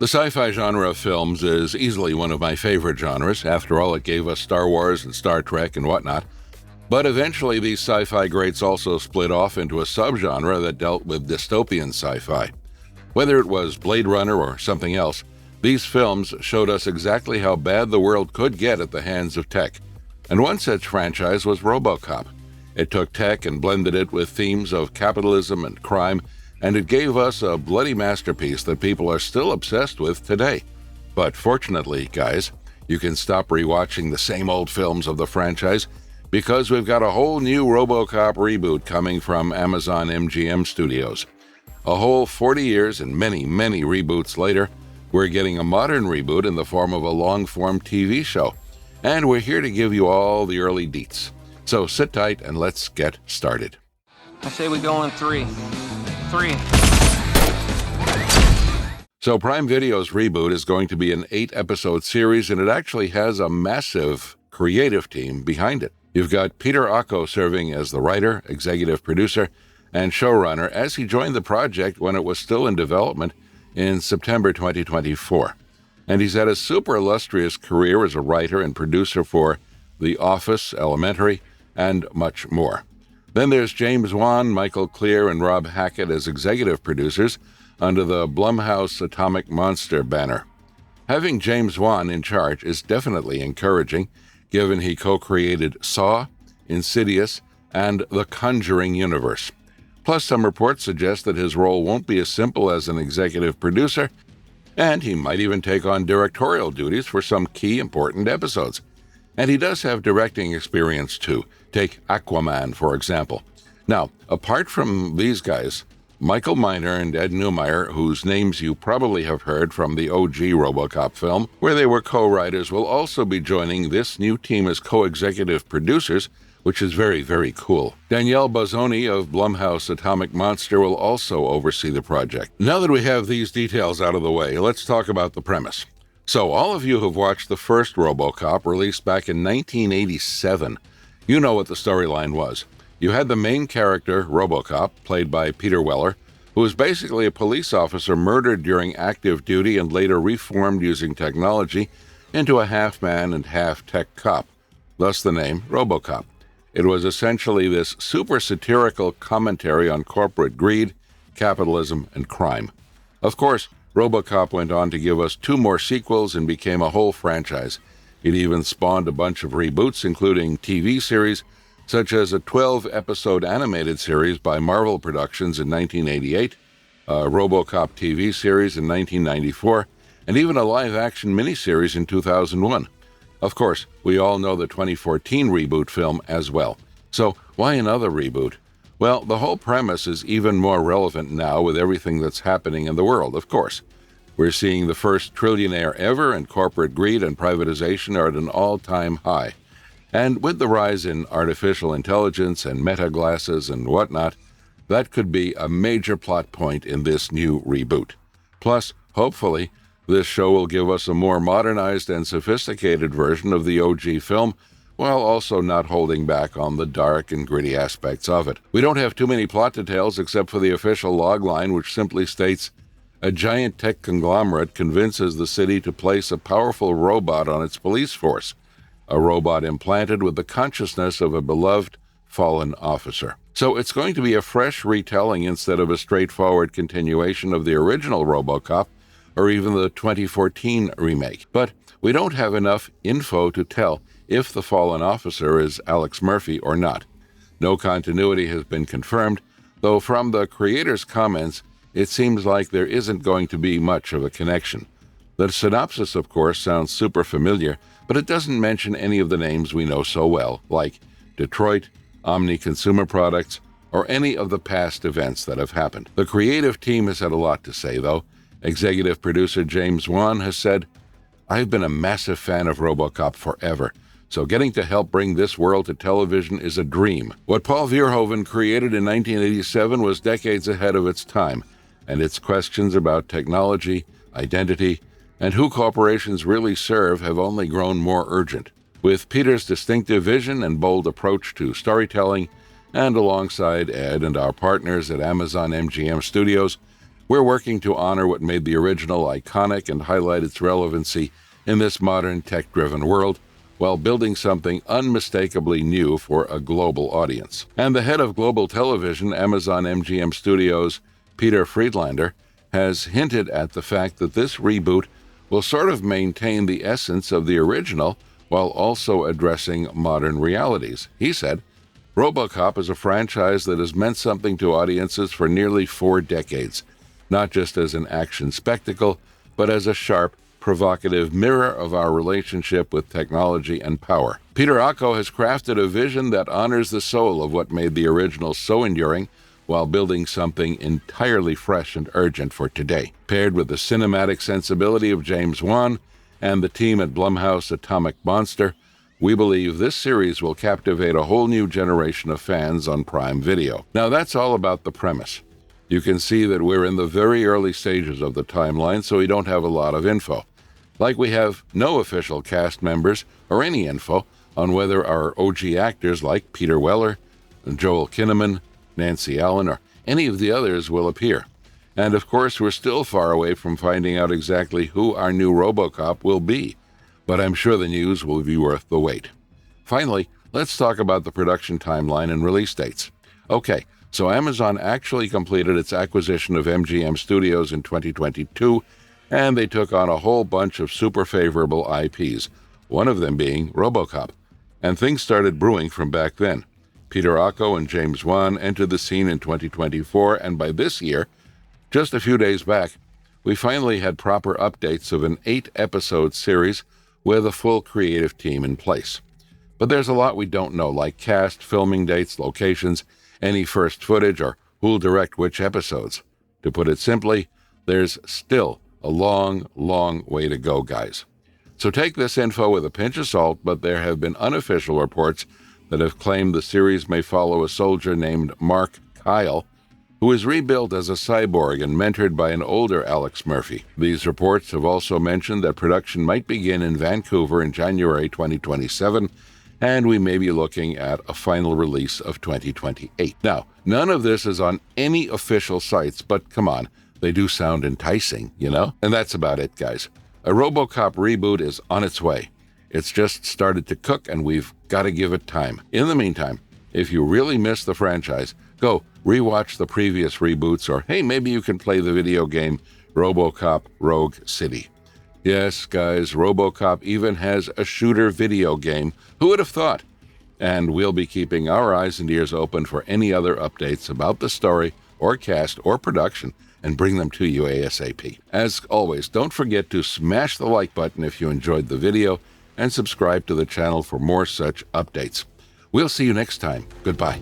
The sci-fi genre of films is easily one of my favorite genres. After all, it gave us Star Wars and Star Trek and whatnot. But eventually, these sci-fi greats also split off into a subgenre that dealt with dystopian sci-fi. Whether it was Blade Runner or something else, these films showed us exactly how bad the world could get at the hands of tech. And one such franchise was Robocop. It took tech and blended it with themes of capitalism and crime, and it gave us a bloody masterpiece that people are still obsessed with today. But fortunately, guys, you can stop rewatching the same old films of the franchise because we've got a whole new Robocop reboot coming from Amazon MGM Studios. A whole 40 years and many, many reboots later, we're getting a modern reboot in the form of a long-form TV show. And we're here to give you all the early deets. So sit tight and let's get started. I say we go in three. So Prime Video's Reboot is going to be an 8-episode series, and it actually has a massive creative team behind it. You've got Peter Ocko serving as the writer, executive producer, and showrunner as he joined the project when it was still in development in September 2024. And he's had a super illustrious career as a writer and producer for The Office, Elementary, and much more. Then there's James Wan, Michael Clear, and Rob Hackett as executive producers under the Blumhouse Atomic Monster banner. Having James Wan in charge is definitely encouraging, given he co-created Saw, Insidious, and The Conjuring universe. Plus, some reports suggest that his role won't be as simple as an executive producer, and he might even take on directorial duties for some key important episodes. And he does have directing experience too. Take Aquaman, for example. Now, apart from these guys, Michael Miner and Ed Neumeyer, whose names you probably have heard from the OG Robocop film, where they were co-writers, will also be joining this new team as co-executive producers, which is very, very cool. Danielle Bozzoni of Blumhouse Atomic Monster will also oversee the project. Now that we have these details out of the way, let's talk about the premise. So, all of you who've watched the first Robocop, released back in 1987, you know what the storyline was. You had the main character, Robocop, played by Peter Weller, who was basically a police officer murdered during active duty and later reformed using technology into a half-man and half-tech cop, thus the name Robocop. It was essentially this super satirical commentary on corporate greed, capitalism, and crime. Of course, Robocop went on to give us 2 more sequels and became a whole franchise. It even spawned a bunch of reboots, including TV series, such as a 12-episode animated series by Marvel Productions in 1988, a Robocop TV series in 1994, and even a live-action miniseries in 2001. Of course, we all know the 2014 reboot film as well. So why another reboot? Well, the whole premise is even more relevant now with everything that's happening in the world, of course. We're seeing the first trillionaire ever, and corporate greed and privatization are at an all-time high. And with the rise in artificial intelligence and meta glasses and whatnot, that could be a major plot point in this new reboot. Plus, hopefully, this show will give us a more modernized and sophisticated version of the OG film, while also not holding back on the dark and gritty aspects of it. We don't have too many plot details except for the official logline, which simply states, "A giant tech conglomerate convinces the city to place a powerful robot on its police force, a robot implanted with the consciousness of a beloved fallen officer." So it's going to be a fresh retelling instead of a straightforward continuation of the original Robocop or even the 2014 remake. But we don't have enough info to tell if the fallen officer is Alex Murphy or not. No continuity has been confirmed, though from the creator's comments, it seems like there isn't going to be much of a connection. The synopsis, of course, sounds super familiar, but it doesn't mention any of the names we know so well, like Detroit, Omni Consumer Products, or any of the past events that have happened. The creative team has had a lot to say, though. Executive producer James Wan has said, "I've been a massive fan of Robocop forever, so getting to help bring this world to television is a dream. What Paul Verhoeven created in 1987 was decades ahead of its time, and its questions about technology, identity, and who corporations really serve have only grown more urgent. With Peter's distinctive vision and bold approach to storytelling, and alongside Ed and our partners at Amazon MGM Studios, We're working to honor what made the original iconic and highlight its relevancy in this modern tech-driven world, while building something unmistakably new for a global audience. And the head of global television, Amazon MGM Studios, Peter Friedlander, has hinted at the fact that this reboot will sort of maintain the essence of the original while also addressing modern realities. He said, Robocop is a franchise that has meant something to audiences for nearly 4 decades, not just as an action spectacle, but as a sharp, provocative mirror of our relationship with technology and power. Peter Ocko has crafted a vision that honors the soul of what made the original so enduring, while building something entirely fresh and urgent for today. Paired with the cinematic sensibility of James Wan and the team at Blumhouse Atomic Monster, we believe this series will captivate a whole new generation of fans on Prime Video. Now, that's all about the premise. You can see that we're in the very early stages of the timeline, so we don't have a lot of info. Like we have no official cast members or any info on whether our OG actors like Peter Weller, Joel Kinnaman, Nancy Allen, or any of the others will appear. And of course, we're still far away from finding out exactly who our new Robocop will be, but I'm sure the news will be worth the wait. Finally, let's talk about the production timeline and release dates. Okay, so Amazon actually completed its acquisition of MGM Studios in 2022, and they took on a whole bunch of super favorable IPs, one of them being Robocop. And things started brewing from back then. Peter Ocko and James Wan entered the scene in 2024, and by this year, just a few days back, we finally had proper updates of an 8-episode series with a full creative team in place. But there's a lot we don't know, like cast, filming dates, locations, any first footage, or who'll direct which episodes. To put it simply, there's still a long, long way to go, guys. So take this info with a pinch of salt, but there have been unofficial reports that have claimed the series may follow a soldier named Mark Kyle, who is rebuilt as a cyborg and mentored by an older Alex Murphy. These reports have also mentioned that production might begin in Vancouver in January 2027, and we may be looking at a final release of 2028. Now, none of this is on any official sites, but come on, they do sound enticing, you know? And that's about it, guys. A Robocop reboot is on its way. It's just started to cook, and we've got to give it time. In the meantime, if you really miss the franchise, go rewatch the previous reboots, or hey, maybe you can play the video game Robocop Rogue City. Yes, guys, Robocop even has a shooter video game. Who would have thought? And we'll be keeping our eyes and ears open for any other updates about the story or cast or production and bring them to you ASAP. As always, don't forget to smash the like button if you enjoyed the video and subscribe to the channel for more such updates. We'll see you next time. Goodbye.